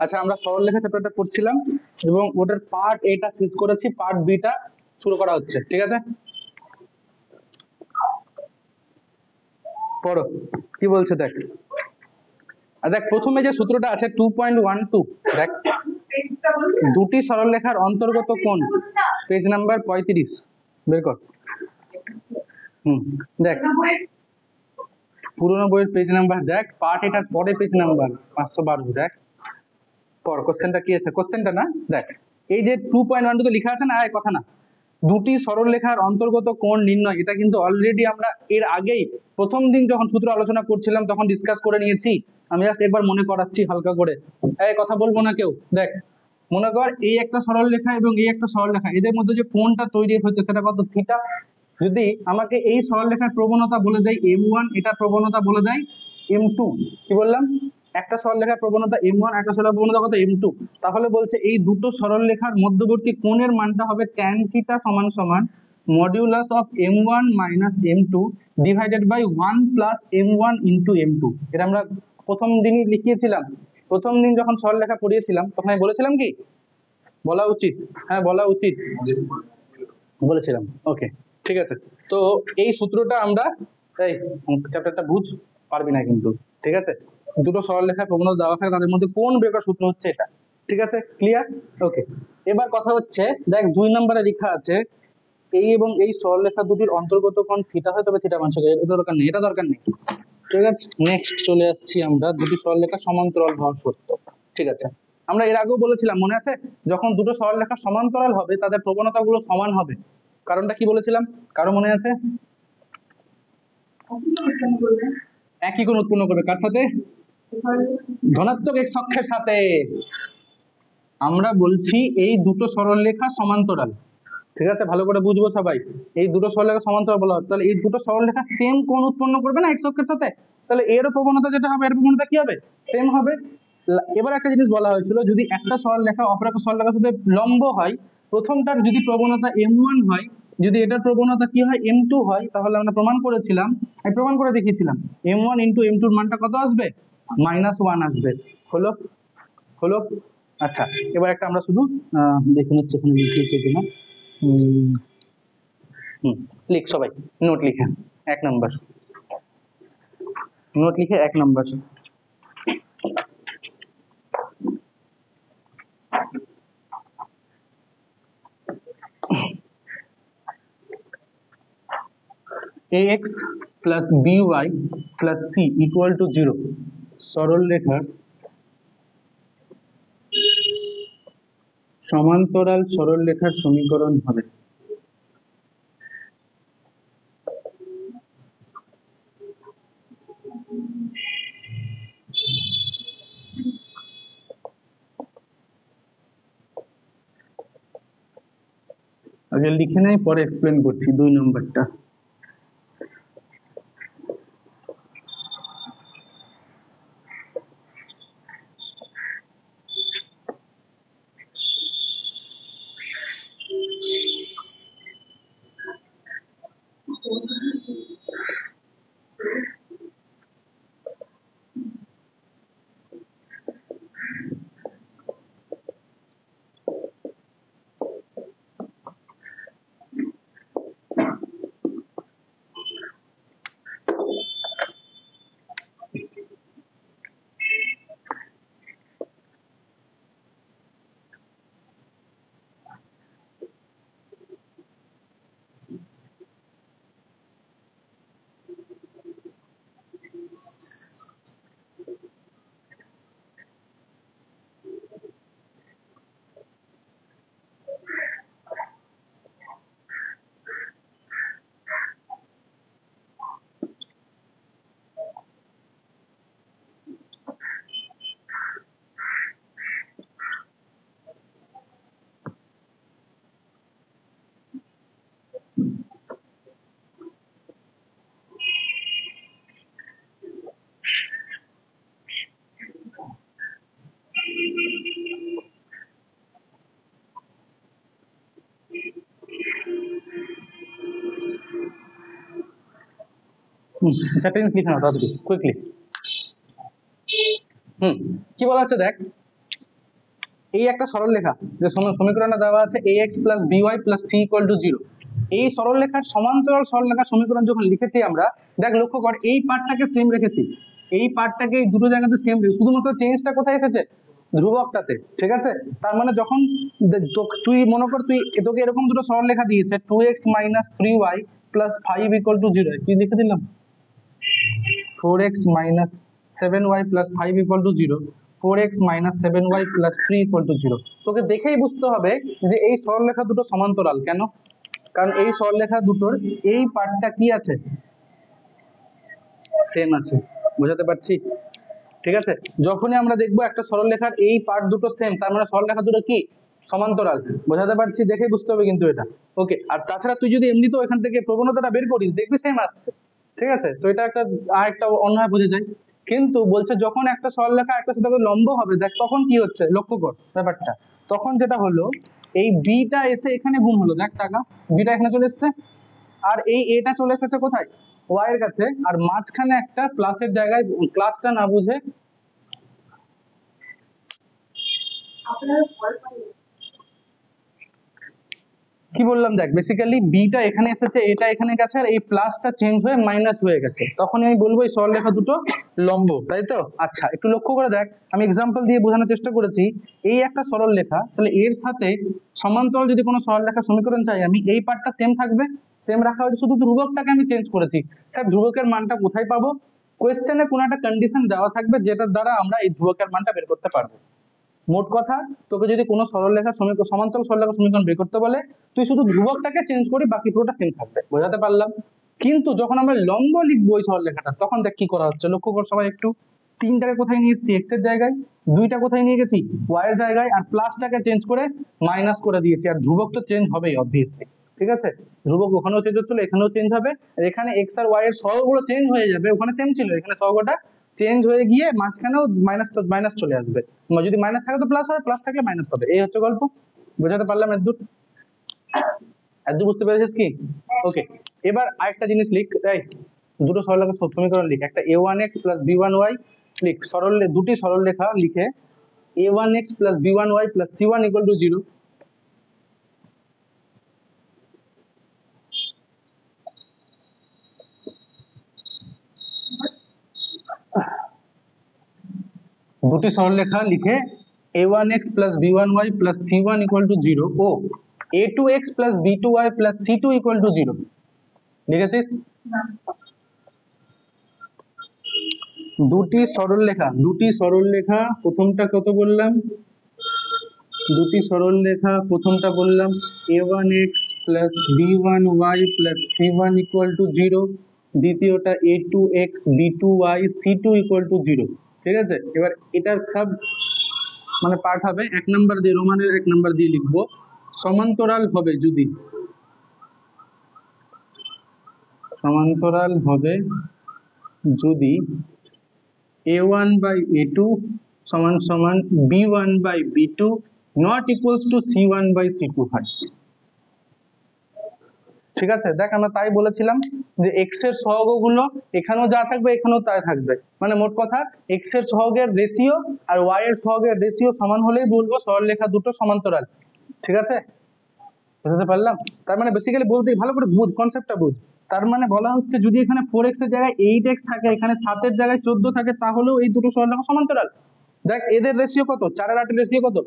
আচ্ছা, আমরা সরলরেখা চ্যাপ্টারটা পড়ছিলাম এবং ওটার পার্ট এটা শেষ করেছি, পার্ট বিটা শুরু করা হচ্ছে। ঠিক আছে, পড়ো কি বলছে দেখ। আর দেখ প্রথমে যে সূত্রটা আছে 2.12, দেখ দুটি সরলরেখার অন্তর্গত কোণ, পেজ নাম্বার 35 বের কর। দেখ পুরোনো বইয়ের পেজ নাম্বার দেখ, পার্ট এটার পরে পেজ নাম্বার 512। দেখ পর কোশ্চেনটা কি আছে, কোশ্চেনটা না দেখ, এই যে 2.12 তে লেখা আছে না, এই কথা না, দুটি সরলরেখার অন্তর্গত কোণ নির্ণয়, এটা কিন্তু অলরেডি আমরা এর আগেই প্রথম দিন যখন সূত্র আলোচনা করছিলাম তখন ডিসকাস করে নিয়েছি। আমি জাস্ট একবার মনে করাচ্ছি হালকা করে, এই কথা বলবো না কেউ। দেখ মনে কর এই একটা সরলরেখা এবং এই একটা সরলরেখা, এদের মধ্যে যে কোণটা তৈরি হচ্ছে সেটা কত, থিটা। যদি আমাকে এই সরলরেখার প্রবণতা বলে দেয় m1, এটা প্রবণতা বলে দেয় m2, কি বললাম, একটা সরলরেখার প্রবণতা m1, একটা সরলরেখার প্রবণতা কত m2, তাহলে বলছে এই দুটো সরলরেখার মধ্যবর্তী কোণের মানটা হবে tan থিটা সমান সমান modulus of m1 minus m2 divided by 1 plus m1 into m2। এটা আমরা প্রথম দিনই লিখিয়েছিলাম, প্রথম দিন যখন সরলরেখা পড়িয়েছিলাম তখন আমি বলেছিলাম কি, বলা উচিত, হ্যাঁ বলা উচিত বলেছিলাম। ওকে ঠিক আছে, তো এই সূত্রটা আমরা, এই চ্যাপ্টারটা বুঝ, পারবি না কিন্তু, ঠিক আছে। দুটো সরলরেখার প্রবণতা দেওয়া থাকে, তাদের মধ্যে কোণ বের করার সূত্র হচ্ছে এটা, ঠিক আছে, ক্লিয়ার। ওকে, এবার কথা হচ্ছে দেখ 2 নম্বরে লেখা আছে এই এবং এই সরলরেখা দুটির অন্তর্গত কোণ থিটা হয়, তবে থিটা মান শেখা, এটা দরকার নেই, এটা দরকার নেই। ঠিক আছে, নেক্সট চলে আসছি আমরা, দুটি সরলরেখা সমান্তরাল হওয়ার শর্ত। ঠিক আছে, আমরা এর আগেও বলেছিলাম মনে আছে, যখন দুটো সরলরেখা সমান্তরাল হবে তাদের প্রবণতা গুলো সমান হবে। কারণটা কি বলেছিলাম, কারো মনে আছে? একই কোণ উৎপন্ন করবে, কার সাথে? ধনাত্মক এক্স অক্ষের সাথে। আমরা বলছি এই দুটো সরলরেখা সমান্তরাল, ঠিক আছে, ভালো করে বুঝবো সবাই, এই দুটো সরলরেখা সমান্তরাল বলা হয়, তাহলে এই দুটো সরলরেখা সেম কোণ উৎপন্ন করবে না এক্স অক্ষের সাথে, তাহলে এর প্রবণতা যেটা হবে এর প্রবণতা কি হবে, সেম হবে। এবার একটা জিনিস বলা হয়েছিল, যদি একটা সরলরেখা অপর একটা সরলরেখার সাথে লম্ব হয়, প্রথমটার যদি প্রবণতা m1 হয়, যদি এটার প্রবণতা কি হয় m2 হয়, তাহলে আমরা প্রমাণ করেছিলাম, আমি প্রমাণ করে দেখিয়েছিলাম, m1 ইন্টু m2 এর মানটা কত আসবে, -1 আসবে। হলো, হলো। আচ্ছা, এবার একটা আমরা শুধু দেখে নিচ্ছি এখানে লিখিয়েছি কিনা। লিখ সবাই, নোট লিখে 1 নাম্বার, নোট লিখে 1 number. ax plus by plus c equal to 0 সরলরেখার সমান্তরাল সরলরেখার সমীকরণ হবে। আগে লিখে নেই, পরে এক্সপ্লেন করছি 2 নম্বরটা। আচ্ছা টেন্স লিখে নাও তাড়াতাড়ি কুইকলি। কি বলা হচ্ছে দেখ, এই একটা সরলরেখা যে সমীকরণটা দেওয়া আছে ax plus by plus c equal to 0, এই সরলরেখার সমান্তরাল সরলরেখার সমীকরণ যখন লিখেছি আমরা, দেখ লক্ষ্য কর এই পার্টটাকে সেম রেখেছি, এই পার্টটাকে এই দুটো জায়গাতে সেম, শুধুমাত্র চেঞ্জটা কোথায় এসেছে, ধ্রুবকটাতে। ঠিক আছে, তার মানে যখন তুই মনে কর তুই তোকে এরকম দুটো সরলরেখা দিয়েছে 2x - 3y plus 5 equal to 0, কি লিখে দিলাম 4x - 7y plus 5 equal to 0, 4x - 7y plus 3 equal to 0। তোকে দেখেই বুঝতে হবে যে এই সরলরেখা দুটো সমান্তরাল। কেন? কারণ এই সরলরেখা দুটোর এই পার্টটা কি আছে, সেম আছে। বোঝাতে পারছি? ঠিক আছে, যখনই আমরা দেখবো একটা সরলরেখার এই পার্ট দুটো সেম, তার মানে সরলরেখা দুটো কি সমান্তরাল। বোঝাতে পারছি? দেখেই বুঝতে হবে কিন্তু এটা। ওকে, আর তাছাড়া তুই যদি এমনি তো এখান থেকে প্রবণতাটা বের করিস দেখবি সেম আসছে। ঠিক আছে, তো এটা একটা আরেকটা অন্যভাবে বোঝা যায়। কিন্তু বলছে যখন একটা সরলরেখা একটা সাথে লম্ব হবে, দেখ তখন কি হচ্ছে লক্ষ্য কর ব্যাপারটা। তখন যেটা হলো এই বিটা এসে এখানে গুণ হলো, দেখ টাকা বিটা এখানে চলে এসছে, আর এই এটা চলে এসেছে কোথায় y এর কাছে, আর মাঝখানে একটা প্লাসের জায়গায়, ক্লাসটা না বুঝে কি বললাম দেখ, বেসিক্যালি বিটা এখানে এসেছে, এটা এখানে গেছে, আর এই প্লাসটা চেঞ্জ হয়ে মাইনাস হয়ে গেছে, তখনই আমি বলবো এই সরলরেখা দুটো লম্ব, তাই তো? আচ্ছা, একটু লক্ষ্য করে দেখ, আমি এক্সাম্পল দিয়ে বোঝানোর চেষ্টা করেছি। এই একটা সরলরেখা, তাহলে এর সাথে সমান্তরাল যদি কোনো সরলরেখার সমীকরণ চাই আমি, এই পার্টটা সেম থাকবে, সেম রাখা হয়েছে, শুধু ধ্রুবকটাকে আমি চেঞ্জ করেছি। স্যার ধ্রুবকের মানটা কোথায় পাবো? কোয়েশ্চেনে কোনো একটা কন্ডিশন দেওয়া থাকবে যেটার দ্বারা আমরা এই ধ্রুবকের মানটা বের করতে পারবো। মোট কথা, তোকে যদি কোনো সরলরেখার সমীকরণ, সমান্তরাল সরলরেখার সমীকরণ বের করতে বলে, তুই শুধু ধ্রুবকটাকে চেঞ্জ করি, বাকি পুরোটা সেম থাকবে। বোঝাতে পারলাম? কিন্তু যখন আমরা লম্ব লিখবো ওই সরলরেখাটা, তখন দেখ কি করা হচ্ছে, লক্ষ্য কর সবাই একটু। 3টাকে কোথায় নিয়ে এসেছি, x এর জায়গায়, 2টা কোথায় নিয়ে গেছি, y এর জায়গায়, আর প্লাসটাকে চেঞ্জ করে মাইনাস করে দিয়েছি, আর ধ্রুবক তো চেঞ্জ হবেই অবভিয়াসলি। ঠিক আছে, ধ্রুবক ওখানেও চেঞ্জ হচ্ছিল, এখানেও চেঞ্জ হবে, আর এখানে x আর y এর সহগগুলো চেঞ্জ হয়ে যাবে, ওখানে সেম ছিল, এখানে সহগটা চেঞ্জ হয়ে গিয়ে মাঝখানেও মাইনাস চলে আসবে, যদি মাইনাস থাকে তো প্লাস হবে, প্লাস থাকলে মাইনাস হবে, এই হচ্ছে গল্প। বোঝাতে পারলাম এতদূর? এতদূর বুঝতে পেরেছিস কি? ওকে, এবার আরেকটা জিনিস লিখ, এই দুটো সরলরেখার সমীকরণ লিখ, একটা a1x plus b1y লিখ, দুটি সরলরেখা লিখে a1x plus b1y plus c1 equal to 0। দুটি সরলরেখা লিখে a1x plus b1y plus c1 equal to 0 O a2x plus b2y plus c2 equal to 0 লিখেছিস? দুটি সরলরেখা প্রথমটা কত বললাম, দুটি সরলরেখা প্রথমটা বললাম a1x plus b1y plus c1 equal to 0, দ্বিতীয়টা a2x b2y c2 equal to 0। ঠিক আছে, এবার এটার সব মানে পার্ট হবে, 1 নাম্বার দিয়ে রোমানের 1 নাম্বার দিয়ে লিখবো, সমান্তরাল হবে যদি, সমান্তরাল হবে যদি a1 by a2 সমান সমান b1 by b2 not equals to c1 by c2 হয়। ঠিক আছে, দেখ আমরা তাই বলেছিলাম যে x এর সহগগুলো এখানেও যা থাকবে এখানেও তাই থাকবে, মানে মোট কথা x এর সহগের রেশিও আর y এর সহগের রেশিও সমান হলেই বলবো সরলরেখা দুটো সমান্তরাল। ঠিক আছে, বুঝতে পারলাম? তার মানে বেসিক্যালি বলতে, ভালো করে বুঝ, কনসেপ্টটা বুঝ। তার মানে বলা হচ্ছে যদি এখানে 4x এর জায়গায় 8x থাকে, এখানে 7 এর জায়গায় 14 থাকে, তাহলেও এই দুটো সরলরেখা সমান্তরাল। দেখ এদের রেশিও কত, 4 আর 8 এর রেশিও কত,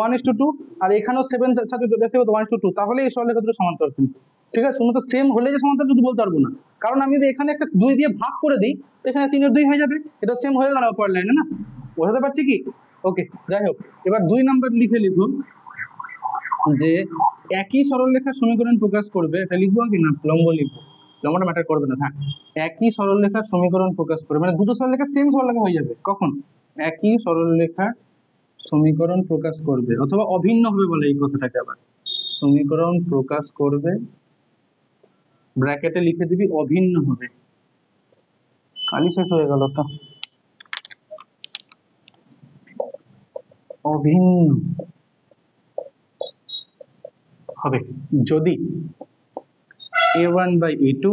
1:2, আর এখানেও 7 7 এর রেশিও কত, 1:2, তাহলে এই সরলরেখা দুটো সমান্তরাল কিন্তু। ঠিক আছে, শুধু সেম হলে যে সমান্তরাল যদি বলতে পারবো না, কারণ আমি যদি এখানে একটা 2 দিয়ে ভাগ করে দিই, এখানে 3 এর 2 হয়ে যাবে, এটা সেম হয়ে গেল অপর লাইনে, না? বোঝাতে পারছি কি? ওকে, যাই হোক, এবার 2 নাম্বার লিখুন যে একই সরলরেখার সমীকরণ প্রকাশ করবে, এটা লিখবো কি না লম্ব লিখবো, লম্বটা ম্যাটার করবে না, হ্যাঁ, একই সরলরেখার সমীকরণ প্রকাশ করবে, মানে দুটো সরলরেখা সেম সরলরেখা হয়ে যাবে, কখন একই সরলরেখার সমীকরণ প্রকাশ করবে, অথবা অভিন্ন হবে বলে এই কথাটাকে, আবার সমীকরণ প্রকাশ করবে, ব্র্যাকেটে লিখে দিবি অভিন্ন হবে, কালি শেষ হয়ে গেল তো, অভিন্ন হবে যদি a1 by a2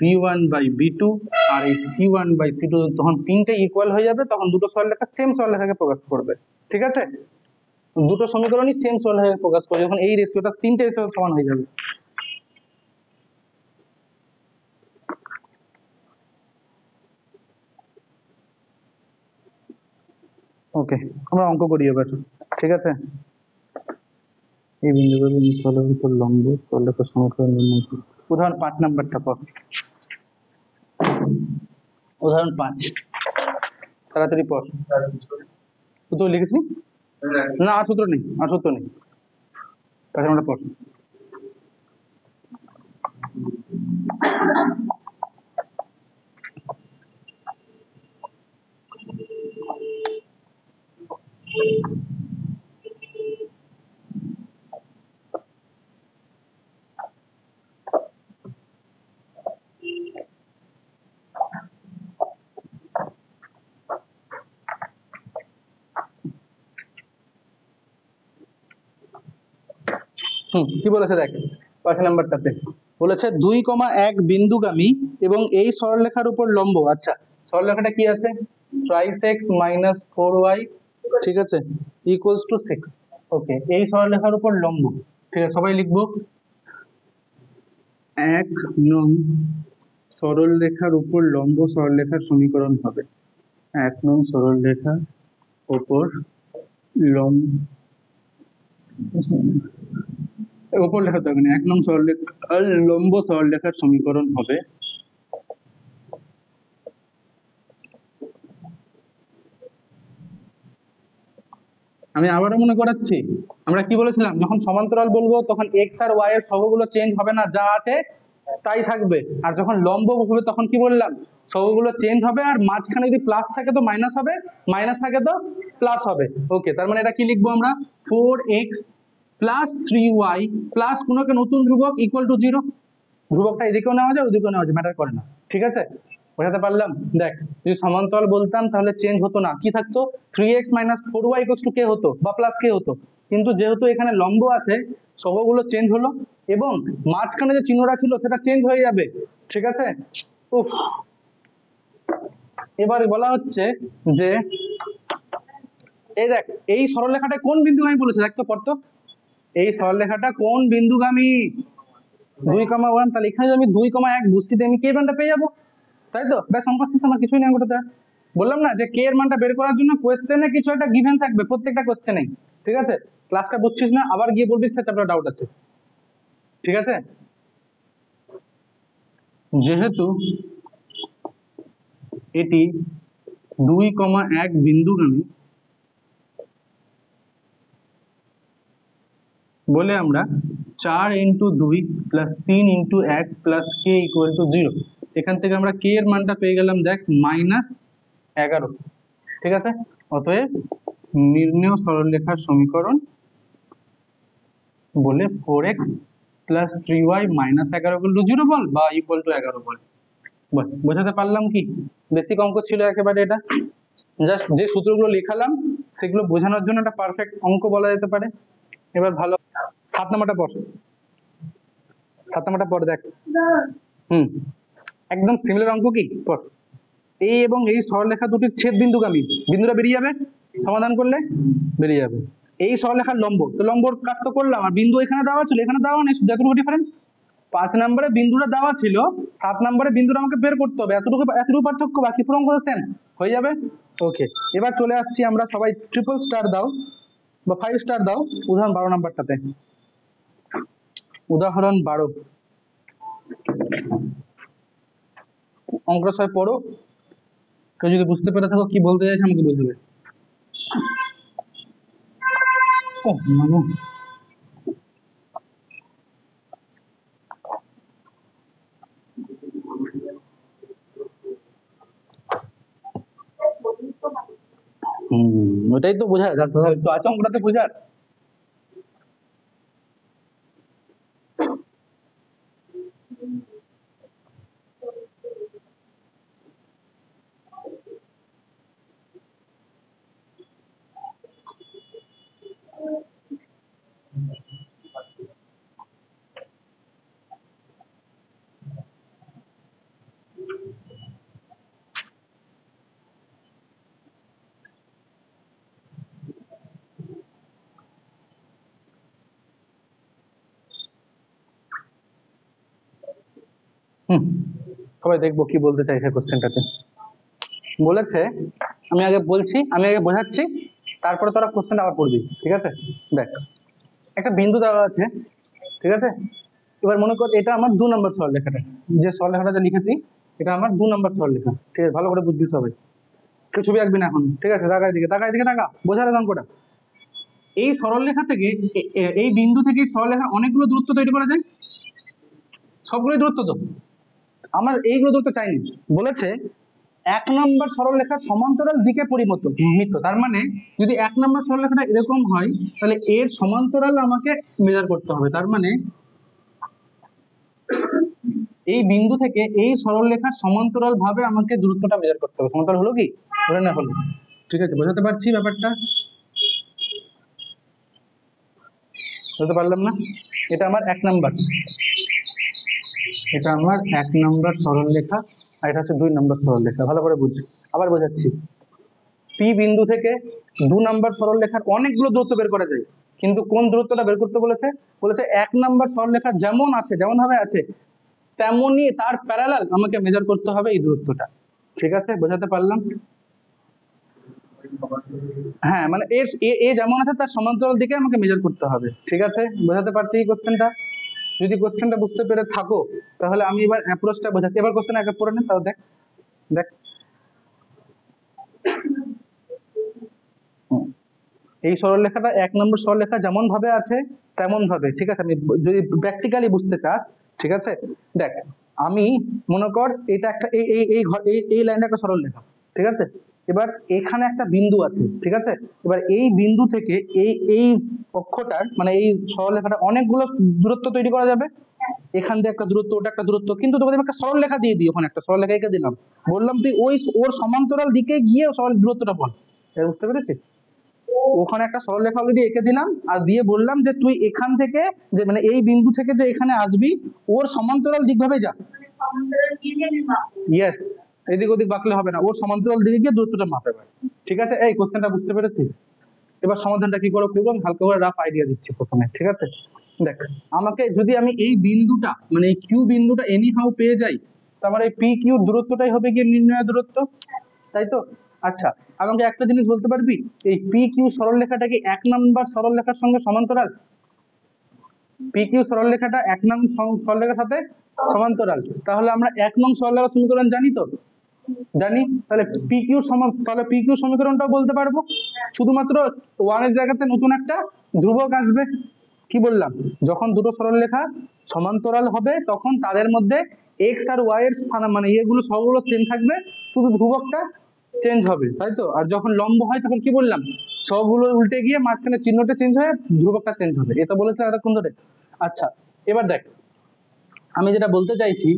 b1 by b2 আর এই C1/C2 তখন তিনটে ইকুয়াল হয়ে যাবে, তখন দুটো সরলরেখা সেম সরলরেখাকে প্রকাশ করবে। ঠিক আছে, দুটো সমীকরণই সেম সরলরেখাকে প্রকাশ করবে যখন এই রেশিওটা তিনটে রেশিও সমান হয়ে যাবে। ওকে, আমরা অঙ্ক করি এবার। ঠিক আছে, এই বিন্দুগুলো সরলের উপর লম্ব সরলরেখার সমীকরণ নির্ণয় করি। উদাহরণ 5 নাম্বারটা পর। উদাহরণ 5 তাড়াতাড়ি পর। সূত্র লিখেছি না? আর সূত্র নেই, আর সূত্র নেই, তাহলে আমরা পর। কি বলেছে দেখ 5 নাম্বারটাতে, বলেছে 2,1 বিন্দুগামী এবং এই সরলরেখার উপর লম্ব। আচ্ছা, সরলরেখাটা কি আছে? 5x - 4y, ঠিক আছে, ইকুয়ালস টু 6। ওকে, এই সরলরেখার উপর লম্ব। ঠিক আছে, সবাই লিখবো 1 নং সরলরেখার উপর লম্ব সরলরেখার সমীকরণ হবে 1 নং সরলরেখার উপর লম্ব, উপর লেখা থাকবে না, 1 নং সরলরেখার লম্ব সরলরেখার সমীকরণ হবে আমি আবারও মনে করাচ্ছি, আমরা কি বলেছিলাম, যখন সমান্তরাল বলবো তখন এক্স আর ওয়াই এর সহগগুলো চেঞ্জ হবে না, যা আছে তাই থাকবে। আর যখন লম্ব হবে তখন কি বললাম, সহগগুলো চেঞ্জ হবে, আর মাঝখানে যদি প্লাস থাকে তো মাইনাস হবে, মাইনাস থাকে তো প্লাস হবে। ওকে, তার মানে এটা কি লিখবো আমরা, 4x + 3y প্লাস কোনো একটা নতুন ধ্রুবক ইকুয়াল টু 0। ধ্রুবকটা এদিকেও নেওয়া যায় ওদিকেও নেওয়া যায়, ম্যাটার করে না। ঠিক আছে, বোঝাতে পারলাম? দেখ, যদি সমান্তরাল বলতাম তাহলে চেঞ্জ হতো না, কি থাকতো, 3x - 4y = k হতো বা প্লাস k হতো। কিন্তু যেহেতু এখানে লম্ব আছে, সহগগুলো চেঞ্জ হলো এবং মাঝখানে যে চিহ্নটা ছিল সেটা চেঞ্জ হয়ে যাবে। ঠিক আছে, উফ। এবার বলা হচ্ছে যে এই দেখ, এই সরলরেখাটা কোন বিন্দুগামী বলেছে, দেখ তো পড়তো, এই সরলরেখাটা কোন বিন্দুগামী, 2,1। তাহলে এখানে যদি আমি 2,1 বসছি আমি কে মানটা পেয়ে যাবো, তাই তো? ব্যাস, অঙ্ক শেষ, আমার কিছুই নেই অঙ্কটাতে। বললাম না যে কে এর মানটা বের করার জন্য কোয়েশ্চেনে কিছু একটা গিভেন থাকবে প্রত্যেকটা কোয়েশ্চেনেই। ঠিক আছে, ক্লাসটা বুঝছিস না আবার গিয়ে বলবি স্যার চ্যাপ্টার ডাউট আছে। ঠিক আছে, যেহেতু এটি 2,1 বিন্দুগামী বলে আমরা 4 × 2 + 3 × 1 + k = 0, এখান থেকে আমরা k এর মানটা পেয়ে গেলাম দেখ -11। ঠিক আছে, অতএব নির্ণেয় সরলরেখার সমীকরণ বলে 4x + 3y - 11 = 0 বল বা = 11 বল। বোঝাতে পারলাম কি? বেসিক অঙ্ক ছিল একেবারে এটা, জাস্ট যে সূত্রগুলো লেখালাম সেগুলো বোঝানোর জন্য একটা পারফেক্ট অঙ্ক বলা যেতে পারে। এবার ভালো 7 নাম্বারটা পড়, 7 নাম্বারটা পড় দেখ। একদম সিমিলার অঙ্ক, কি পড়। এই এবং এই সরলরেখা দুটির ছেদ বিন্দুগামী, বিন্দুটা বেরিয়ে যাবে সমাধান করলে, বেরিয়ে যাবে। এই সরলরেখার লম্ব, তো লম্বর কাজ তো করলাম, আর বিন্দু এখানে দেওয়া ছিল এখানে দেওয়া নেই, শুধু এতটুকু ডিফারেন্স। 5 নম্বরে বিন্দুটা দেওয়া ছিল, 7 নম্বরে বিন্দুটা আমাকে বের করতে হবে, এতটুকু পার্থক্য, বাকি পুরো অঙ্ক সেম হয়ে যাবে। ওকে, এবার চলে আসছি আমরা, সবাই ট্রিপল স্টার দাও বা 5 স্টার দাও উদাহরণ 12 নাম্বারটাতে। উদাহরণ 12 অঙ্কটা সবাই পড়ো, কেউ যদি বুঝতে পেরে থাকো কি বলতে চাইছে আমাকে বুঝবে। ও মাগো, ওটাই তো বোঝা তো আছে অঙ্কটাতে বোঝার। সবাই দেখবো কি বলতে চাইছে কোশ্চেনটাতে। বলেছে, আমি আগে বলছি, আমি আগে বোঝাচ্ছি, তারপরে তোরা কোশ্চেনটা আবার পড়বি, ঠিক আছে? দেখ, একটা বিন্দু দেওয়া আছে, ঠিক আছে? এবার মনে কর এটা আমার 2 নম্বর সরলরেখাটা, যে সরলরেখাটা যে লিখেছি এটা আমার 2 নম্বর সরলরেখা, ঠিক আছে? ভালো করে বুঝবি সবাই, কেউ ছবি আঁকবি না এখন, ঠিক আছে? তাকায় দিকে, তাকায় দিকে, তাকা, বোঝার অঙ্কটা। এই সরলরেখা থেকে এই বিন্দু থেকে সরলরেখার অনেকগুলো দূরত্ব তৈরি করা যায়, সবগুলোই দূরত্ব তো, আমার এইগুলো দূরত্ব চাইনি। বলেছে 1 নম্বর সরলরেখার সমান্তরাল দিকে পরিমিত, তার মানে যদি 1 নম্বর সরলরেখাটা এরকম হয় তাহলে এর সমান্তরাল আমাকে মেজার করতে হবে। তার মানে এই বিন্দু থেকে এই সরলরেখার সমান্তরাল ভাবে আমাকে দূরত্বটা মেজার করতে হবে। সমান্তরাল হলো কি? ধরে না হলো, ঠিক আছে? বোঝাতে পারছি ব্যাপারটা? বুঝতে পারলাম না? এটা আমার 1 নম্বর, এটা আমার 1 নম্বর সরলরেখা, আর এটা হচ্ছে 2 নম্বর সরলরেখা। ভালো করে বুঝ, আবার বোঝাচ্ছি। পি বিন্দু থেকে 2 নম্বর সরলরেখার অনেকগুলো দূরত্ব বের করা যায়, কিন্তু কোন দূরত্বটা বের করতে বলেছে? বলেছে 1 নম্বর সরলরেখা যেমন আছে, যেমন ভাবে আছে তেমনই তার প্যারালাল আমাকে মেজার করতে হবে এই দূরত্বটা, ঠিক আছে? বোঝাতে পারলাম? হ্যাঁ, মানে এ যেমন আছে তার সমান্তরাল দিকে আমাকে মেজার করতে হবে, ঠিক আছে? বোঝাতে পারছি এই কোশ্চেনটা? যদি কোশ্চেনটা বুঝতে পেরে থাকো তাহলে আমি এবার অ্যাপ্রোচটা বোঝাচ্ছি। এবার কোশ্চেন আগে পড়ে নে, তাও দেখ। দেখ, এই সরলরেখাটা 1 নম্বর সরলরেখা যেমন ভাবে আছে তেমন ভাবে, ঠিক আছে? আমি যদি প্র্যাকটিক্যালি বুঝতে চাস, ঠিক আছে? দেখ, আমি মনে কর এটা একটা এই লাইনটা একটা সরলরেখা, ঠিক আছে? এবার এখানে একটা বিন্দু আছে, ঠিক আছে? এবার এই বিন্দু থেকে এই অক্ষটার মানে এই সরলরেখাটা অনেকগুলো দূরত্ব তৈরি করা যাবে। এখান দিয়ে একটা দূরত্ব, ওটা একটা দূরত্ব, কিন্তু তোকে আমি একটা সরলরেখা দিয়ে দিই, ওখানে একটা সরলরেখা এঁকে দিলাম, বললাম তুই ওর সমান্তরাল দিকে গিয়ে সরল দূরত্বটা বল। এবার বুঝতে পেরেছিস? ওখানে একটা সরলরেখা অলরেডি এঁকে দিলাম, আর দিয়ে বললাম যে তুই এখান থেকে, যে মানে এই বিন্দু থেকে যে এখানে আসবি ওর সমান্তরাল দিক ভাবে যা। ইয়েস, এদিক ওদিক বাঁকলে হবে না, ওর সমান্তরাল দিকে গিয়ে দূরত্বটা মাপে, ঠিক আছে? এই কোশ্চেনটা বুঝতে পেরেছিস? এবার সমাধানটা কি করে করবো হালকা করে রাফ আইডিয়া দিচ্ছি প্রথমে, ঠিক আছে? দেখ, আমাকে যদি আমি এই বিন্দুটা মানে এই কিউ বিন্দুটা এনি হাউ পেয়ে যাই, তো আমার এই পি কিউর দূরত্বটাই হবে গিয়ে নির্ণয় দূরত্ব, তাই তো? আচ্ছা, আমাকে একটা জিনিস বলতে পারবি, এই পি কিউ সরলরেখাটা কি 1 নম্বর সরলরেখার সঙ্গে সমান্তরাল? পি কিউ সরলরেখাটা 1 নং সরলরেখার সাথে সমান্তরাল, তাহলে আমরা 1 নং সরলরেখার সমীকরণ জানি তো? জানি। তাহলে পি কিউ তাহলে পি কিউ সমীকরণটাও বলতে পারবো, শুধুমাত্র 1 এর জায়গাতে নতুন একটা ধ্রুবক আসবে। কি বললাম? যখন দুটো সরলরেখা সমান্তরাল হবে তখন তাদের মধ্যে এক্স আর ওয়াই এর স্থান মানে এগুলো সবগুলো সেম থাকবে, শুধু ধ্রুবকটা চেঞ্জ হবে, তাই তো? আর যখন লম্ব হয় তখন কি বললাম? সবগুলো উল্টে গিয়ে মাঝখানে চিহ্নটা চেঞ্জ হয়ে ধ্রুবকটা চেঞ্জ হবে, এটা বলেছে এতক্ষণ ধরে। আচ্ছা, এবার দেখ, আমি যেটা বলতে চাইছি,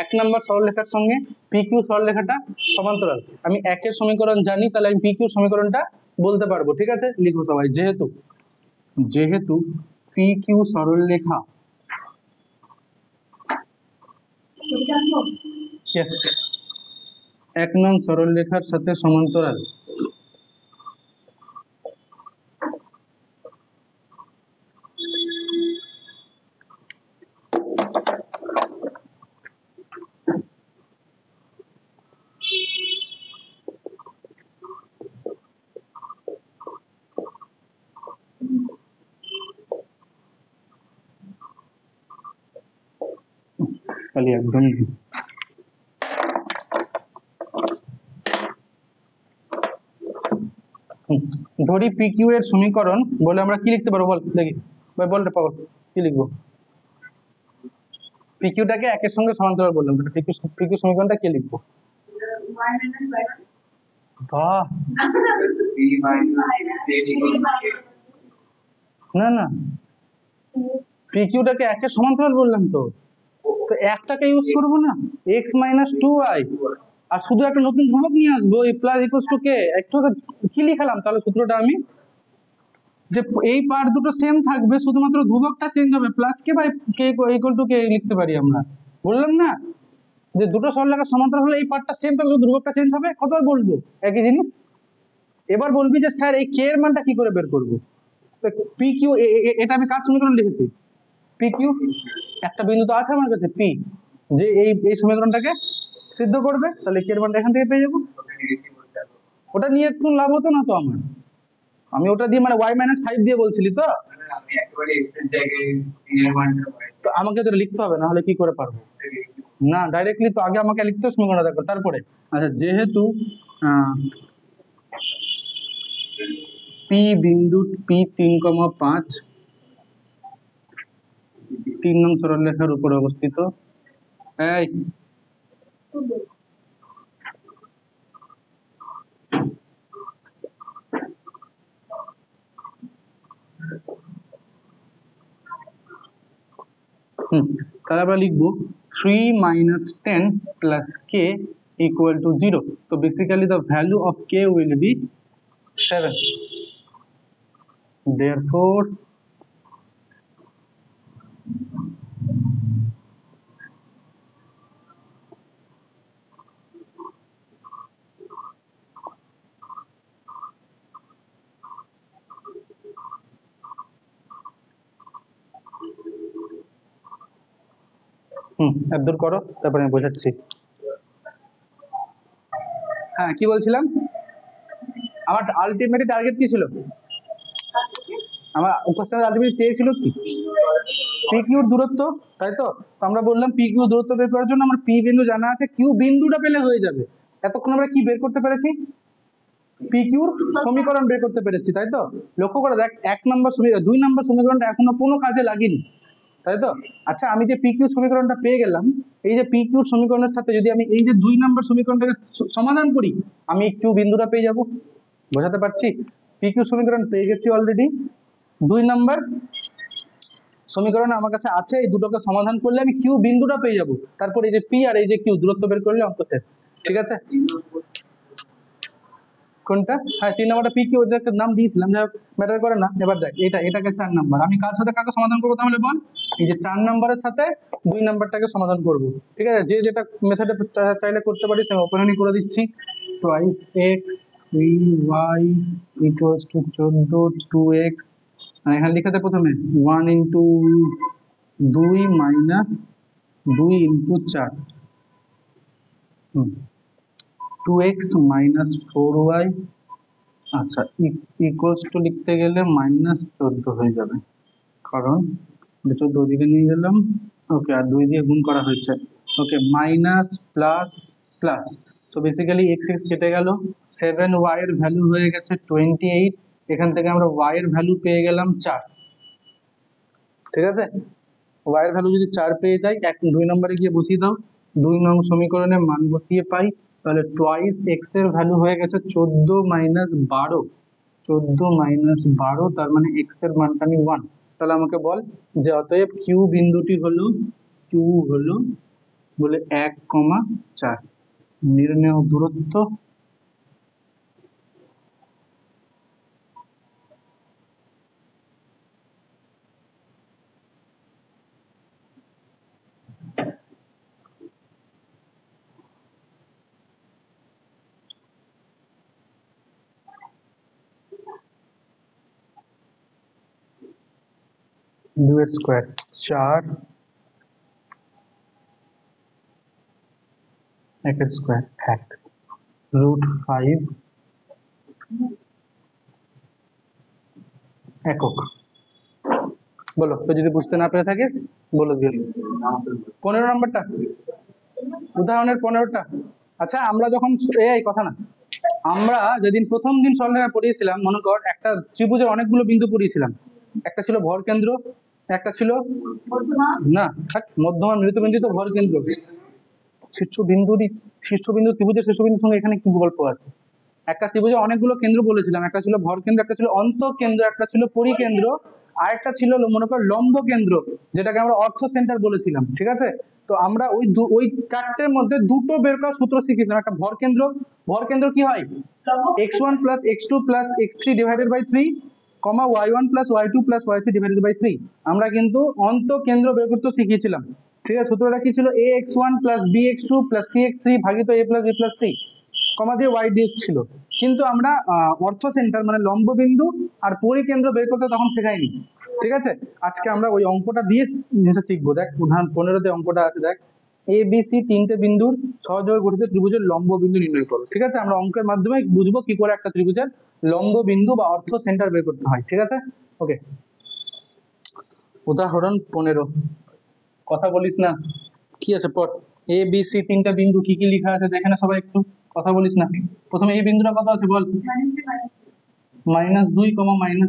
1 নম্বর সরলরেখার সঙ্গে পি কিউ সরলরেখাটা সমান্তরাল, আমি 1 এর সমীকরণ জানি, তাহলে আমি পি কিউ সমীকরণটা বলতে পারবো, ঠিক আছে? লিখো সবাই, যেহেতু যেহেতু পি কিউ সরলরেখা, ইয়েস, 1 নং সরলরেখার সাথে সমান্তরাল, খালি একদম ধরি পি কিউ এর সমীকরণ বলে আমরা কি লিখতে পারবো? বল দেখি ভাই, বল রে পাগল, কি লিখবো? পি কিউটাকে 1 এর সঙ্গে সমান্তরাল বললাম, তাহলে পি কিউ সমীকরণটা কি লিখবো? বাহ, না না, পি কিউটাকে 1 এর সমান্তরাল বললাম তো, তো একটাকে ইউজ করবো না, এক্স মাইনাস 2y, আর শুধু একটা নতুন ধ্রুবক নিয়ে আসবো, এই প্লাস ইকুয়ালস টু কে। একটু কি লিখালাম তাহলে সূত্রটা আমি, যে এই পার্ট দুটো সেম থাকবে, শুধুমাত্র ধ্রুবকটা চেঞ্জ হবে, plus k by k equal to k লিখতে পারি আমরা। বললাম না যে দুটো সরলরেখার সমান্তরাল হলে এই পার্টটা সেম থাকবে, ধ্রুবকটা চেঞ্জ হবে, কতবার বলবো একই জিনিস? এবার বলবি যে স্যার এই কে এর মানটা কি করে বের করবো? পি কিউ, এটা আমি কার সমীকরণ লিখেছি? পি কিউ, একটা বিন্দু তো আছে আমার কাছে পি, যে এই এই সমীকরণটাকে সিদ্ধ করবে, তাহলে কে এর মানটা এখান থেকে পেয়ে যাবো। ওটা নিয়ে একটু লাভ হতো না তো আমার, আমি ওটা দিয়ে মানে y - 5 দিয়ে বলছিলি তো, আমি একেবারে x এর জায়গায় 3 এর মানটা পাই। তো আমাকে তো লিখতে হবে, না হলে কি করে পারবো। না ডাইরেক্টলি তো আগে আমাকে লিখতে হবে সমীকরণটা, দেখো তারপরে। আচ্ছা যেহেতু p বিন্দু p3,5 3 নং সরলরেখার উপরে অবস্থিত। এই তাহলে আমরা লিখবো 3 - 10 + k = 0. So basically the value of k will be 7. Therefore এতদূর করো, তারপরে আমি বোঝাচ্ছি। হ্যাঁ কি বলছিলাম, আমার আলটিমেট টার্গেট কি ছিল, আমার কোশ্চেন আলটিমেট চেয়েছিল কি পি কিউর দূরত্ব, তাই তো। তো আমরা বললাম পি কিউ দূরত্ব বের করার জন্য আমার পি বিন্দু জানা আছে, কিউ বিন্দুটা পেলে হয়ে যাবে। এতক্ষণ আমরা কি বের করতে পেরেছি, পি কিউর সমীকরণ বের করতে পেরেছি, তাই তো। লক্ষ্য করে দেখ 2 নম্বর সমীকরণটা এখনো কোনো কাজে লাগেনি, তাই তো। আচ্ছা আমি যে পি কিউ সমীকরণটা পেয়ে গেলাম, এই যে পি কিউ সমীকরণের সাথে যদি আমি এই যে 2 নম্বর সমীকরণটাকে সমাধান করি, আমি কিউ বিন্দুটা পেয়ে যাব। বোঝাতে পারছি, পি কিউ সমীকরণ পেয়ে গেছি অলরেডি, 2 নম্বর সমীকরণ আমার কাছে আছে, এই দুটোকে সমাধান করলে আমি কিউ বিন্দুটা পেয়ে যাব। তারপর এই যে পি আর এই যে কিউ দূরত্ব বের করলে অঙ্ক শেষ, ঠিক আছে। কোনটা, হ্যাঁ 3 নম্বরটা পি কিউ, ওটা একটা নাম দিয়েছিলাম, যাই হোক ম্যাটার করে না। এবার দেখ এটাকে 4 নাম্বার, আমি কার সাথে কাকে সমাধান করবো তাহলে বল, এই যে 4 নাম্বারের সাথে 2 নাম্বারটাকে সমাধান করব, ঠিক আছে। যে যেটা মেথডে চাইলে করতে পারিস, আমি ওপেনই করে দিচ্ছি। টুয়াইস এক্স 3y = 14 2x, আর এখানে লিখে দে প্রথমে 1 × 2 - 2 × 4, 2x - 4y, আচ্ছা ইকুয়ালস টু লিখতে গেলে -14 হয়ে যাবে, কারণ 14 ওদিকে নিয়ে গেলাম, ওকে, আর 2 দিয়ে গুণ করা হয়েছে, okay, minus plus plus. So basically x x কেটে গেল, 7y এর ভ্যালু হয়ে গেছে 28, এখান থেকে আমরা y এর ভ্যালু পেয়ে গেলাম 4, ঠিক আছে। y এর ভ্যালু যদি 4 পেয়ে যাই, 2 নম্বরে গিয়ে বসিয়ে দাও, 2 নং সমীকরণে মান বসিয়ে পাই, তাহলে টুয়াইস এক্স এর ভ্যালু হয়ে গেছে 14 - 12, 14 - 12, তার মানে এক্স এর মানটা আমি 1। তাহলে আমাকে বল যে অতএব কিউ বিন্দুটি হলো, কিউ হলো বলে 1,4, নির্ণেয় দূরত্ব দুয়ের স্কোয়ার 4, একের স্কোয়ার 1, √5 একক। বলো তো, যদি বুঝতে না পেরে থাকিস বলে দিও। 15 নম্বরটা, উদাহরণের 15টা। আচ্ছা আমরা যখন এই কথা না, আমরা যেদিন প্রথম দিন সরলরেখা পড়িয়েছিলাম, মনে কর একটা ত্রিভুজের অনেকগুলো বিন্দু পড়িয়েছিলাম, একটা ছিল ভর কেন্দ্র, একটা ছিল না মধ্যমা মৃত বিন্দু, তো ভর কেন্দ্র শীর্ষবিন্দু ত্রিভুজের শীর্ষবিন্দুর সঙ্গে এখানে কি গল্প আছে। একটা ত্রিভুজে অনেকগুলো কেন্দ্র বলেছিলাম, একটা ছিল ভর কেন্দ্র, একটা ছিল অন্তঃকেন্দ্র, একটা ছিল পরিকেন্দ্র, আর একটা ছিল মনে কর লম্ব কেন্দ্র, যেটাকে আমরা অর্থ সেন্টার বলেছিলাম, ঠিক আছে। তো আমরা ওই চারটের মধ্যে দুটো বের করার সূত্র শিখেছিলাম। একটা ভর কেন্দ্র, ভর কেন্দ্র কি হয়, x1 + x2 + x3 / 3, y1 + y2 + y3 / 3। আমরা কিন্তু অন্তঃকেন্দ্র বের করতে শিখিয়েছিলাম, ঠিক আছে। সূত্রটা কি ছিল, ax1 + bx2 + cx3 ভাগিত a + b + c, কমা দিয়ে y dx ছিল। কিন্তু আমরা অর্থ সেন্টার মানে লম্ব বিন্দু আর পরিকেন্দ্র বের করতে তখন শেখাইনি, ঠিক আছে। আজকে আমরা ওই অঙ্কটা দিয়ে জিনিসটা শিখবো। দেখ উদাহরণ 15-তে অঙ্কটা আছে, দেখ এ বি সি তিনটে বিন্দুর সহযোগে গঠিত ত্রিভুজের লম্ব বিন্দু নির্ণয় করো। ঠিক আছে, আমরা অঙ্কের মাধ্যমে বুঝবো কি করে একটা ত্রিভুজের লম্ব বিন্দু বা অর্থ সেন্টার বের করতে হয়। ঠিক আছে, ওকে। উদাহরণ 15, কথা বলিস না, কি আছে পড়। এ বি সি তিনটা বিন্দু কি কি লেখা আছে দেখে না সবাই, একটু কথা বলিস না। প্রথমে এই বিন্দুটা কত আছে বল, -2,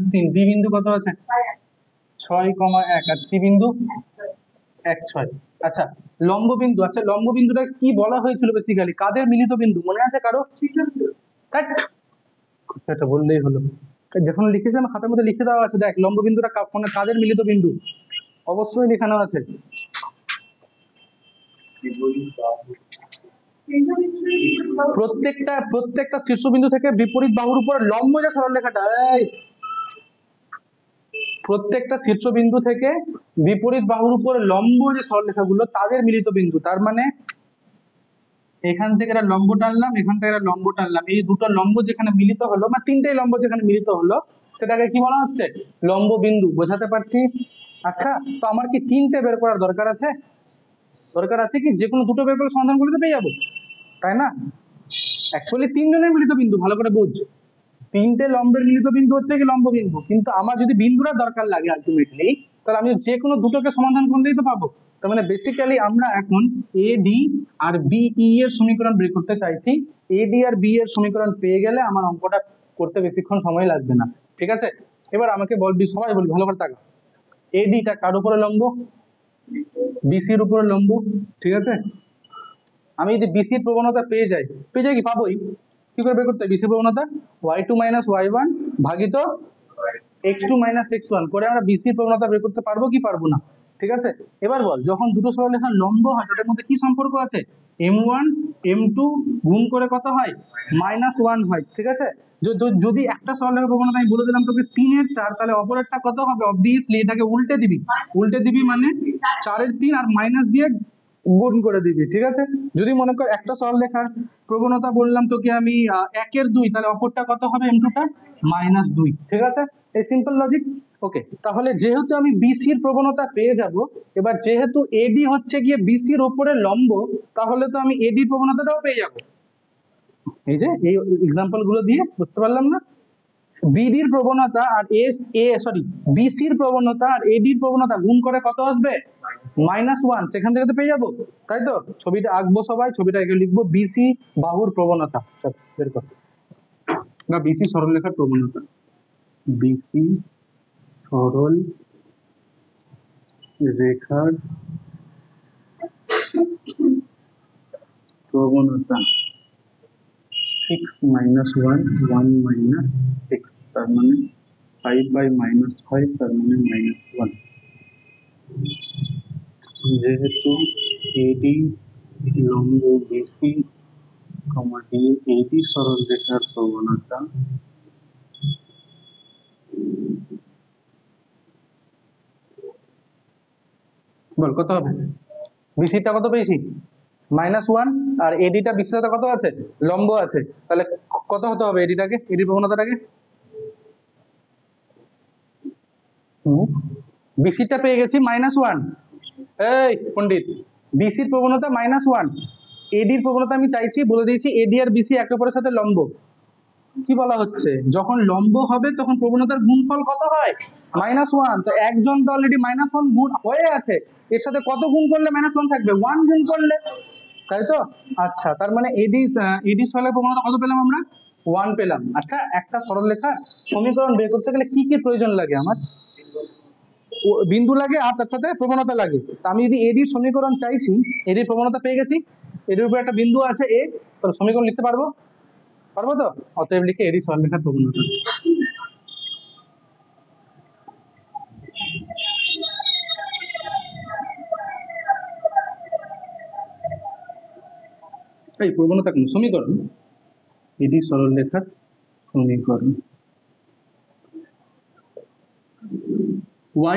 -3। বি বিন্দু কত আছে 6,1, আর সি বিন্দু 1,6। আচ্ছা, লম্ব বিন্দু, আচ্ছা লম্ব বিন্দুটা কি বলা হয়েছিল বেসিক্যালি, কাদের মিলিত বিন্দু মনে আছে কারো? ধ্যাৎ, কথাটা বললেই হলো, যখন লিখেছিলাম খাতার মধ্যে লিখে দেওয়া আছে, দেখ লম্ব বিন্দুটা মানে কাদের মিলিত বিন্দু, অবশ্যই লেখানো আছে। প্রত্যেকটা শীর্ষবিন্দু থেকে বিপরীত বাহুর উপর লম্ব যে সরলরেখাটা, এই প্রত্যেকটা শীর্ষবিন্দু থেকে বিপরীত বাহুর উপর লম্ব যে সরলরেখাগুলো তাদের মিলিত বিন্দু। তার মানে এখান থেকে একটা লম্ব টানলাম, এখান থেকে একটা লম্ব টানলাম, এই দুটো লম্ব যেখানে মিলিত হলো, মানে তিনটেই লম্ব যেখানে মিলিত হলো সেটাকে কি বলা হচ্ছে, লম্ব বিন্দু। বোঝাতে পারছি? আচ্ছা, তো আমার কি তিনটে বের করার দরকার আছে? দরকার আছে কি? যে কোনো দুটো বের করে সমাধান করতে পেয়ে যাবো, তাই না? অ্যাকচুয়ালি তিনজনের মিলিত বিন্দু, ভালো করে বুঝ। তিনটে লম্বের মিলিত বিন্দু হচ্ছে কি লম্ব বিন্দু, কিন্তু আমার যদি বিন্দুটা দরকার লাগে আলটিমেটলি, তাহলে আমি যে কোনো দুটোকে সমাধান করলেই তো পাবো। তার মানে বেসিক্যালি আমরা এখন A D R B E এর সমীকরণ বের করতে চাইছি। এ ডি আর বি এর সমীকরণ পেয়ে গেলে আমার অঙ্কটা করতে বেশিক্ষণ সময় লাগবে না। ঠিক আছে, এবার আমাকে বলবি, সবাই বলি ভালো করে তাকা, এ ডিটা কার উপরে লম্ব? বিসির উপরে লম্ব। ঠিক আছে, আমি যদি বিসির প্রবণতা পেয়ে যাই কি পাবোই, কি করে বের করতে হয় বিসির প্রবণতা? y2 - y1 ভাগিত x2 - x1 করে আমরা বিসির প্রবণতা বের করতে পারবো কি পারবো না? ঠিক আছে, এবার বল, যখন দুটো সরলরেখা লম্ব হয় তাদের মধ্যে কি সম্পর্ক আছে? m1 m2 গুণ করে কত হয়? -1 হয়। ঠিক আছে, যদি একটা সরলরেখার প্রবণতা আমি বলে দিলাম তোকে 3/4, তাহলে অপরেরটা কত হবে? অবভিয়াসলি এটাকে উল্টে দিবি মানে 4/3 আর মাইনাস দিয়ে গুণ করে দিবি। ঠিক আছে, যদি মনে কর একটা সরলরেখার প্রবণতা বললাম তোকে আমি 1/2, তাহলে অপরটা কত হবে? m2টা -2। ঠিক আছে, এই সিম্পল লজিক। ওকে, তাহলে যেহেতু আমি বিসির প্রবণতা পেয়ে যাব, এবার যেহেতু এডি হচ্ছে গিয়ে বিসির উপরে লম্ব, তাহলে তো আমি এডি প্রবণতাটাও পেয়ে যাব। এই যে এই এক্সাম্পল গুলো দিয়ে বুঝতে পারলাম না? বিডির প্রবণতা আর বিসির প্রবণতা আর এডির প্রবণতা গুণ করে কত আসবে? -1, সেখান থেকে তো পেয়ে যাবো, তাই তো? ছবিটা আঁকবো সবাই, ছবিটা এঁকে লিখবো বিসি বাহুর প্রবণতা, চল বের কর, বা বিসি সরলরেখার প্রবণতা, বিসি সরল রেখার প্রবণতা 6 - 1 1 - 6, তার মানে 5/-5, তার মানে -1। যেহেতু এডি লম্ব বিসি, এডি সরলরেখার প্রবণতা বল কত হবে? বিসিটা কত পেয়েছি? -1, আর এডিটা বিসির সাথে কত আছে? লম্ব আছে, তাহলে কত হতে হবে এডিটাকে, এডি প্রবণতাটাকে? বিসিটা পেয়ে গেছি -1, এই পণ্ডিত, বিসির প্রবণতা -1, এডির প্রবণতা আমি চাইছি, বলে দিয়েছি এডি আর বিসি একে অপরের সাথে লম্ব। কি বলা হচ্ছে, যখন লম্ব হবে তখন প্রবণতার গুণফল কত হয়? -1। তো একজন তো অলরেডি -1 গুণ হয়ে আছে, এর সাথে কত গুণ করলে -1 থাকবে? 1 গুণ করলে, তাই তো? আচ্ছা, তার মানে এডি সরলের প্রবণতা কত পেলাম আমরা? 1 পেলাম। আচ্ছা, একটা সরলরেখার সমীকরণ বের করতে গেলে কি কি প্রয়োজন লাগে আমার? বিন্দু লাগে আর তার সাথে প্রবণতা লাগে। আমি যদি এডির সমীকরণ চাইছি, এডির প্রবণতা পেয়ে গেছি, এডির উপরে একটা বিন্দু আছে এ, তাহলে সমীকরণ লিখতে পারবো তো? অতএব লিখে এডি সরলরেখার প্রবণতা। এই প্রবণতা কোন সমীকরণ? এডি সরলরেখার সমীকরণ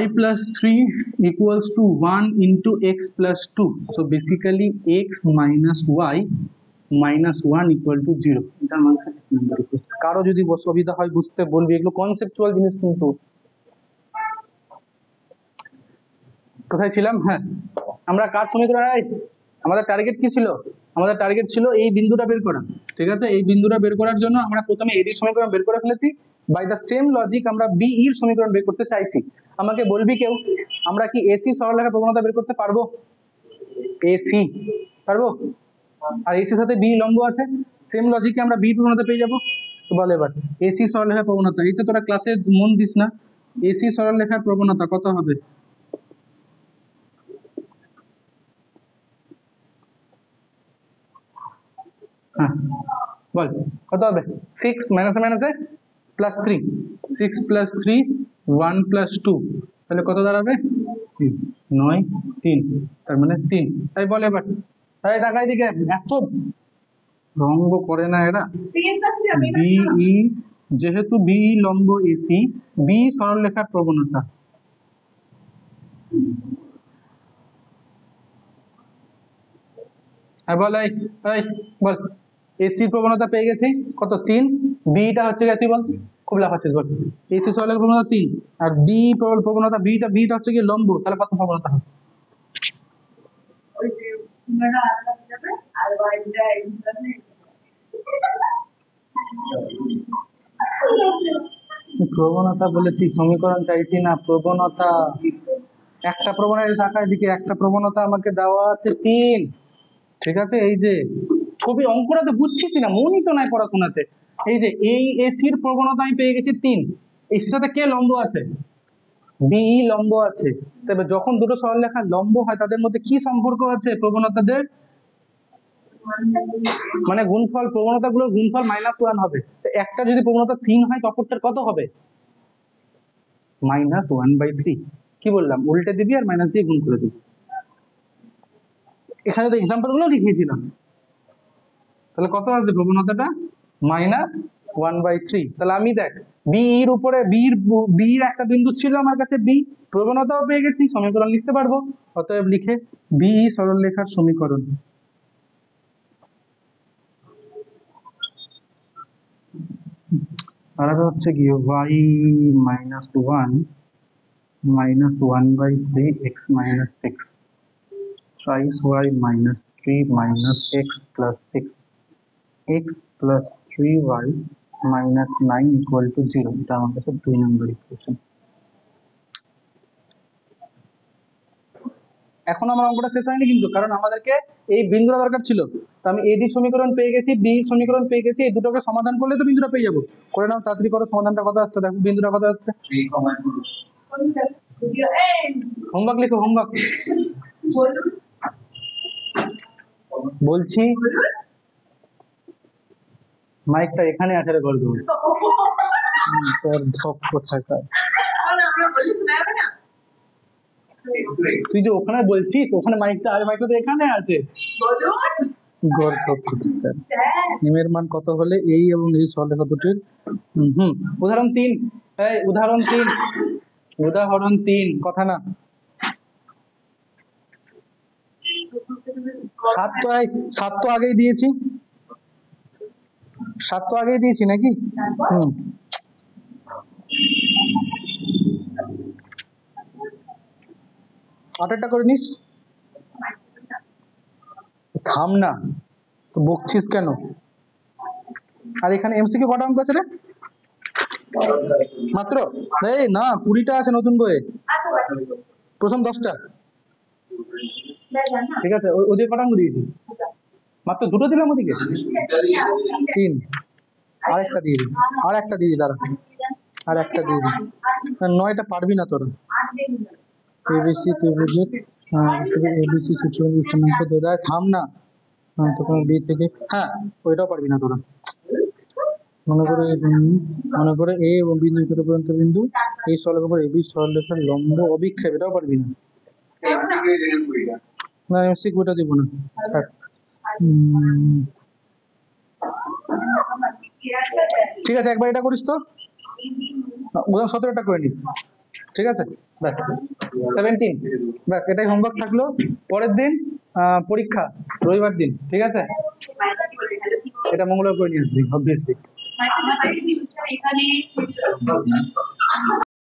y + 3 = 1 × x + 2, so basically x - y - 1 = 0। এটা আমার নাম্বার। কারো যদি অসুবিধা হয় বুঝতে বলবি, এগুলো কনসেপচুয়াল জিনিস কিন্তু। কোথায় ছিলাম? হ্যাঁ, আমরা কার সমীকরণ, আমাদের টার্গেট কি ছিল? আমাদের টার্গেট ছিল এই বিন্দুটা বের করা, ঠিক আছে? এই বিন্দুটা বের করার জন্য আমরা প্রথমে এডি সমীকরণ বের করে ফেলেছি। বাই দ্য সেম লজিক আমরা বিই এর সমীকরণ বের করতে চাইছি। আমাকে বলবি কেউ, আমরা কি এসি সরলরেখার প্রবণতা বের করতে পারবো? এসি পারবো? আর এসির সাথে বি লম্ব আছে, সেম লজিকে আমরা বি প্রবণতা পেয়ে যাবো। তো বল এবার এসি সরলরেখার প্রবণতা, এই তো তোরা ক্লাসে মন দিস না, এসি সরলরেখার প্রবণতা কত হবে? হ্যাঁ বল কত হবে? 6 মাইনাসে মাইনাসে প্লাস 3, 6 প্লাস 3 1 প্লাস 2, তাহলে কত দাঁড়াবে? 3 9 3, তার মানে 3। তাই বল এবার, তাই টাকা দিকে এত ভঙ্গ করে না এরা। বিই, যেহেতু বিই লম্ব এসি, বি সরলরেখার প্রবণতা আর বল এই বল এসি প্রবণতা পেয়ে গেছি কত? 3। বিটা হচ্ছে কি তুই বল, খুব লাফাচ্ছিস বল। এসি সরলরেখার প্রবণতা 3 আর বি প্রবণতা বিটা হচ্ছে কি লম্ব, তাহলে কত প্রবণতা হবে? প্রবণতা বলে তুই সমীকরণ চাইছি না, প্রবণতা। একটা প্রবণতা শাখার দিকে একটা প্রবণতা আমাকে দেওয়া আছে 3, ঠিক আছে? এই যে ছবি অঙ্কটা তো বুঝছিস না, মনই তো নাই পড়াশোনাতে। এই যে এই এসির প্রবণতা আমি পেয়ে গেছি 3, এসির সাথে কে লম্ব আছে? বিই লম্ব আছে। তবে যখন দুটো সরলরেখা লম্ব হয় তাদের মধ্যে কি সম্পর্ক আছে প্রবণতাদের? মানে গুণফল, প্রবণতাগুলোর গুণফল -1 হবে। তো একটা যদি প্রবণতা 3 হয় অপরটার কত হবে? -1/3। কি বললাম? উল্টে দিবি আর মাইনাস দিয়ে গুণ করে দিবি। এখানে তো এক্সাম্পল গুলো লিখিয়েছিলাম। তাহলে কত আসবে প্রবণতাটা? -1/3। তাহলে আমি দেখ বি এর উপরে বির একটা বিন্দু ছিল আমার কাছে, বি প্রবণতাও পেয়ে গেছি, সমীকরণ লিখতে পারবো। অতএব লিখে বিই সরলরেখার সমীকরণ। আর হচ্ছে কি y -1 -1/3 x - 6 thrice y - 3 - x plus 6 x plus 3y minus 9 equal to 0। এটা আমার কাছে 2 নম্বর ইকুয়েশন। এখন আমার অঙ্কটা শেষ হয়নি কিন্তু, কারণ আমাদেরকে এই বিন্দুটা দরকার ছিল। তো আমি এডি সমীকরণ পেয়ে গেছি, বি সমীকরণ পেয়ে গেছি, এই দুটোকে সমাধান করলে তো বিন্দুটা পেয়ে যাবো। করে নাও তাড়াতাড়ি করো, সমাধানটা কত আসছে দেখো, বিন্দুটা কত আসছে। হোমওয়ার্ক লিখো, হোমওয়ার্ক বলছি। মাইকটা এখানে আছে রে, গর্দ তোর ধপ কোথাকার। তুই যে ওখানে বলছিস, ওখানে মাইকটা আর মাইকটা তো এখানে আছে। এর মান কত হলে এই এবং এই সরলরেখা দুটির উদাহরণ 3, এই উদাহরণ 3 কথা না। 7 তো আগেই দিয়েছি, 7 তো আগেই দিয়েছি নাকি? আটেরটা করে নিস। থাম না তো, বকছিস কেন? আর এখানে এমসিকিউ কটা অঙ্ক আছে রে? মাত্র? এই না, 20টা আছে নতুন বইয়ে, প্রথম 10টা। ঠিক আছে, ওদিকে কটা অঙ্ক দিয়েছি? মাত্র 2টো দিলাম ওদিকে, 3। আরেকটা দিয়ে দিই, আর একটা দিয়ে দিই, দাঁড়া আর একটা দিয়ে দিই। 9টা পারবি না তোরা। এবিসি ত্রিভুজের এবিসি সূত্র দেয়, থাম না তখন বি থেকে, হ্যাঁ ওইটাও পারবি না তোরা। মনে করে এ এবং বিন্দু পর্যন্ত বিন্দু, এই সরলরেখার উপর এবি সরলরেখার লম্ব অভিক্ষেপ, এটাও পারবি না। না এমসিকিউ ওটা দিব না। ঠিক আছে, একবার এটা করিস তো, উদাহরণ 17টা করে নিস। ঠিক আছে, ব্যাস 17, ব্যাস এটাই হোমওয়ার্ক থাকলো। পরের দিন পরীক্ষা, রবিবার দিন, ঠিক আছে? এটা মঙ্গলবার করে নিয়ে আসবি অবভিয়াসলি।